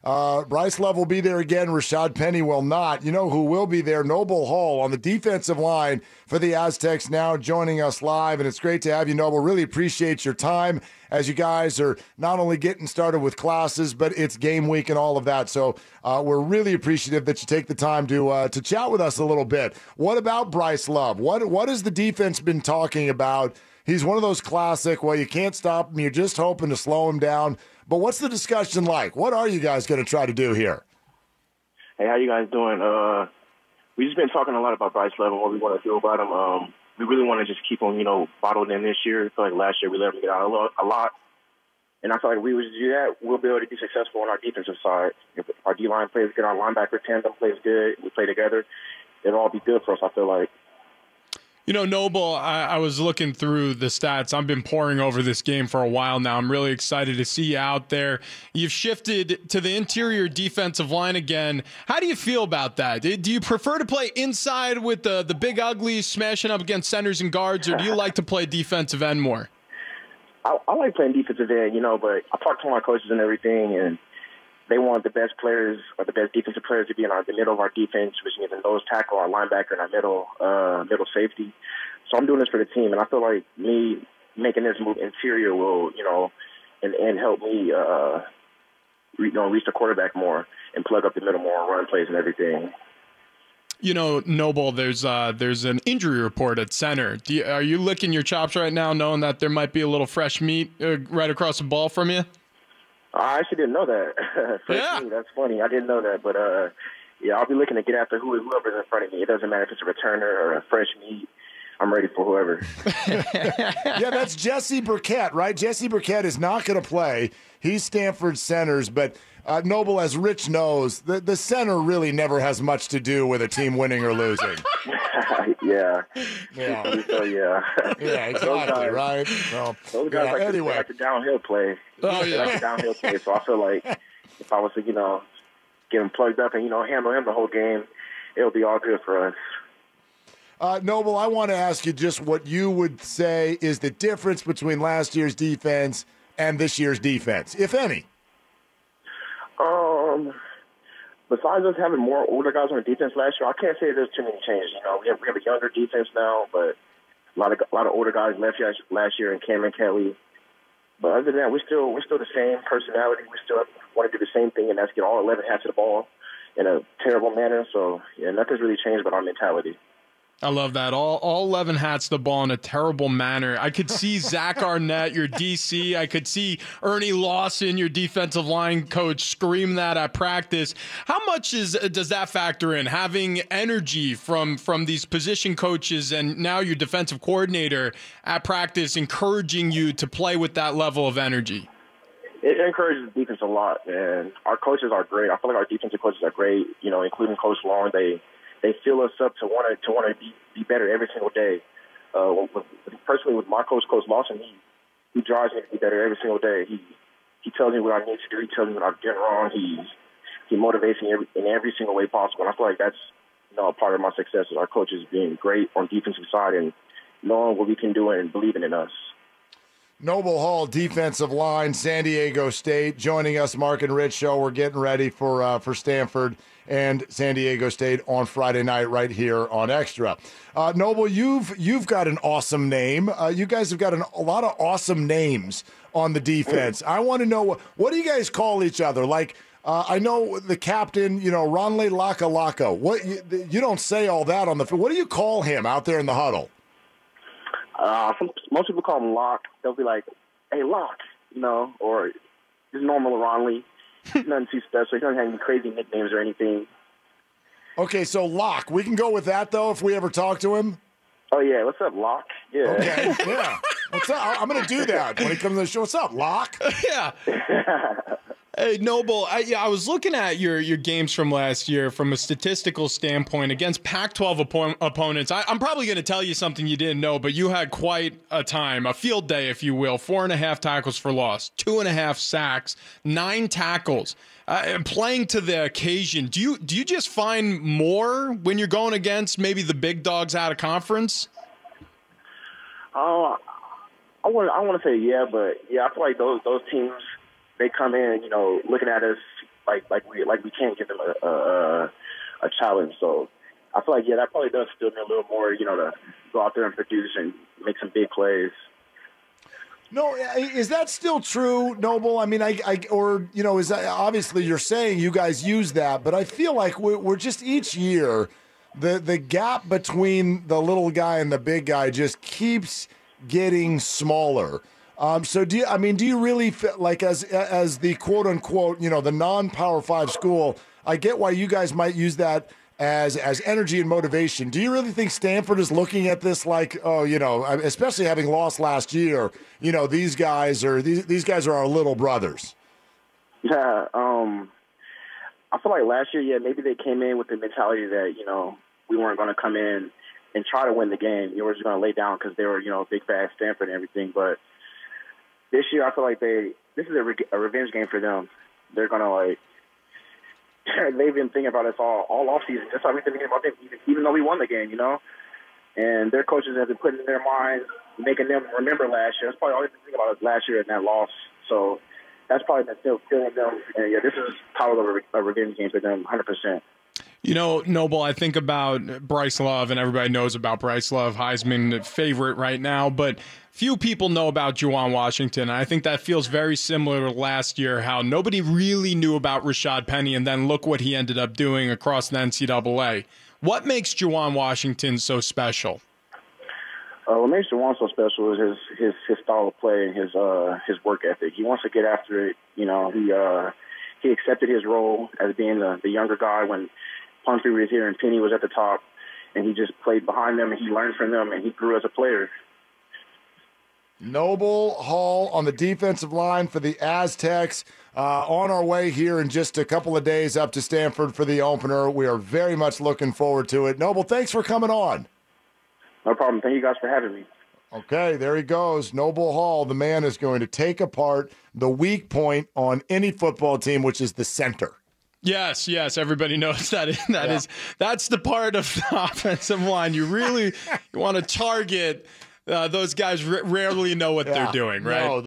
Bryce Love will be there again. Rashad Penny will not. You know who will be there? Noble Hall on the defensive line for the Aztecs now joining us live. And it's great to have you, Noble. Really appreciate your time as you guys are not only getting started with classes, but it's game week and all of that. So we're really appreciative that you take the time to chat with us a little bit. What about Bryce Love? What has the defense been talking about? He's one of those classic, well, you can't stop him. You're just hoping to slow him down. But what's the discussion like? What are you guys going to try to do here? Hey, how you guys doing? We've just been talking a lot about Bryce Love and what we want to do about him. We really want to just keep him, bottled in this year. I feel like last year we let him get out a lot. And I feel like if we would do that, we'll be able to be successful on our defensive side. If our D-line plays good, our linebacker tandem plays good, we play together, it'll all be good for us, I feel like. Noble, I was looking through the stats. I've been poring over this game for a while now. I'm really excited to see you out there. You've shifted to the interior defensive line again. How do you feel about that? Do you prefer to play inside with the big uglies smashing up against centers and guards, or do you like to play defensive end more? I like playing defensive end, but I talked to my coaches and everything, and they want the best players or the best defensive players to be in the middle of our defense, which means in nose tackle, our linebacker, and our middle safety. So I'm doing this for the team, and I feel like me making this move interior will, and help me, reach the quarterback more and plug up the middle more, run plays and everything. Noble, there's an injury report at center. Are you licking your chops right now, knowing that there might be a little fresh meat right across the ball from you? I actually didn't know that. Meat, that's funny. I didn't know that, but I'll be looking to get after whoever's in front of me. It doesn't matter if it's a returner or a fresh meat. I'm ready for whoever. Yeah, that's Jesse Burkett, right? Jesse Burkett is not going to play. He's Stanford's centers, but Noble, as Rich knows, the center really never has much to do with a team winning or losing. Yeah. So, yeah, exactly, right? Well, those guys like the downhill play. Oh, yeah. Like the downhill play. So I feel like if I was to, get him plugged up and, handle him the whole game, it'll be all good for us. Noble, I want to ask you just what you would say is the difference between last year's defense and this year's defense, if any. Besides us having more older guys on the defense last year, I can't say there's too many changes. We have a younger defense now, but a lot of older guys left last year, and Cameron Kelly. But other than that, we're still the same personality. We still want to do the same thing, and that's get all 11 halves of the ball in a terrible manner. So nothing's really changed but our mentality. I love that. All 11 hats the ball in a terrible manner. I could see Zach Arnett, your DC. I could see Ernie Lawson, your defensive line coach, scream that at practice. How much does that factor in, having energy from these position coaches and now your defensive coordinator at practice encouraging you to play with that level of energy? It encourages the defense a lot, and our coaches are great. I feel like our defensive coaches are great, including Coach Long. They fill us up to want to be better every single day. Personally, with my coach Lawson, he drives me to be better every single day. He tells me what I need to do. He tells me what I'm doing wrong. He motivates me in every single way possible. And I feel like that's a part of my success is our coaches being great on the defensive side and knowing what we can do and believing in us. Noble Hall, defensive line, San Diego State, joining us, Mark and Rich show. We're getting ready for Stanford and San Diego State on Friday night right here on Xtra. Noble, you've got an awesome name. You guys have got a lot of awesome names on the defense. I want to know, what do you guys call each other? Like, I know the captain, Ronley Laka Laka. What you don't say all that on the field. What do you call him out there in the huddle? Most people call him Lock. They'll be like, "Hey, Lock," or just normal Ronley. Nothing too special. He doesn't have any crazy nicknames or anything. Okay, so Lock. We can go with that, though, if we ever talk to him. Oh, yeah. What's up, Lock? Yeah. Okay, yeah. What's up? I'm going to do that when he comes to the show. What's up, Lock? Yeah. Hey, Noble, I was looking at your games from last year from a statistical standpoint against Pac-12 opponents. I'm probably going to tell you something you didn't know, but you had quite a time, a field day, if you will. 4.5 tackles for loss, 2.5 sacks, 9 tackles. Playing to the occasion, do you just find more when you're going against maybe the big dogs out of conference? I want to say yeah, but yeah, I feel like those teams, they come in, looking at us we can't give them a challenge. So I feel like that probably does feel me a little more, to go out there and produce and make some big plays. No, is that still true, Noble? I mean, is that, obviously you're saying you guys use that, but I feel like we're just each year, the gap between the little guy and the big guy just keeps getting smaller. So do you really feel like as the quote unquote, the non-Power 5 school, I get why you guys might use that as energy and motivation. Do you really think Stanford is looking at this like, especially having lost last year, these guys are our little brothers? Yeah, I feel like last year, maybe they came in with the mentality that, we weren't going to come in and try to win the game. We're just going to lay down because they were, big bad Stanford and everything. But this year, I feel like this is a revenge game for them. They're going to they've been thinking about us all offseason. That's how we've been thinking about them, even though we won the game, And their coaches have been putting in their minds, making them remember last year. That's probably all they've been thinking about us last year and that loss. So that's probably been still feeling them. And, this is probably a revenge game for them, 100%. Noble, I think about Bryce Love, and everybody knows about Bryce Love, Heisman favorite right now, but few people know about Juwan Washington. I think that feels very similar to last year, how nobody really knew about Rashad Penny, and then look what he ended up doing across the NCAA. What makes Juwan Washington so special? What makes Juwan so special is his style of play and his work ethic. He wants to get after it. He accepted his role as being the younger guy when Pumphrey was here and Penny was at the top, and he just played behind them, and he learned from them, and he grew as a player. Noble Hall on the defensive line for the Aztecs. On our way here in just a couple of days up to Stanford for the opener. We are very much looking forward to it. Noble, thanks for coming on. No problem. Thank you guys for having me. Okay, there he goes. Noble Hall, the man is going to take apart the weak point on any football team, which is the center. Yes, everybody knows that. That's the part of the offensive line you really want to target. Those guys rarely know what they're doing, right? No,